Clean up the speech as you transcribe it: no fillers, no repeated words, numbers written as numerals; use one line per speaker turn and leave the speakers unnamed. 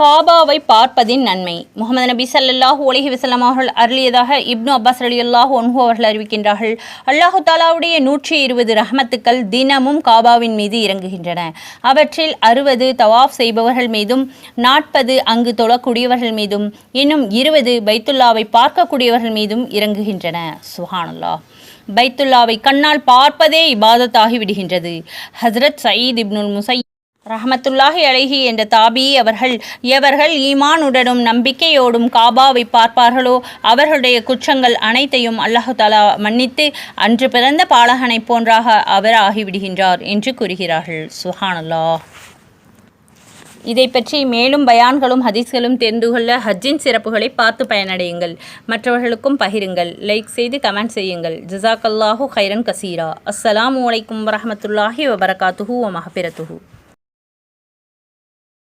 காபாவை பார்ப்பதின் நன்மை. முகமது நபி ஸல்லல்லாஹு அலைஹி வஸல்லம் அவர்கள் அருளியதாக இப்னு அப்பாஸ் ரலியல்லாஹு அன்ஹு அவர்கள் அறிவிக்கின்றார்கள். அல்லாஹு தஆலாவுடைய 120 ரஹ்மத்துக்கள் தினமும் காபாவின் மீது இறங்குகின்றன. அவற்றில் 60 தவாஃப் செய்பவர்கள் மீதும், 40 அங்கு தொழக்கூடியவர்கள் மீதும், இன்னும் 20 பைத்துல்லாவை பார்க்கக்கூடியவர்கள் மீதும் இறங்குகின்றன. சுப்ஹானல்லாஹ். பைத்துல்லாவை கண்ணால் பார்ப்பதே இபாதத்தாகி விடுகின்றது. ஹஸ்ரத் சயீத் இப்னுல் முஸையப் ரஹ்மத்துல்லாஹி அலைஹி என்ற தாபி அவர்கள், எவர்கள் ஈமானுடனும் நம்பிக்கையோடும் காபாவை பார்ப்பார்களோ அவர்களுடைய குற்றங்கள் அனைத்தையும் அல்லாஹு தஆலா மன்னித்து அன்று பிறந்த பாலகனை போன்றாக அவர் ஆகிவிடுகின்றார் என்று கூறுகிறார்கள். சுப்ஹானல்லாஹ். இதை பற்றி மேலும் பயான்களும் ஹதீஸ்களும் தெரிந்து கொள்ள ஹஜ்ஜின் சிறப்புகளை பார்த்து பயனடையுங்கள். மற்றவர்களுக்கும் பகிருங்கள். லைக் செய்து கமெண்ட் செய்யுங்கள். ஜஸாக்கல்லாஹு கைரன் கசீரா. அஸ்ஸலாமு அலைக்கும் வரஹ்மத்துல்லாஹி வபரகாத்துஹு வ மஹ்ஃபிரத்துஹு.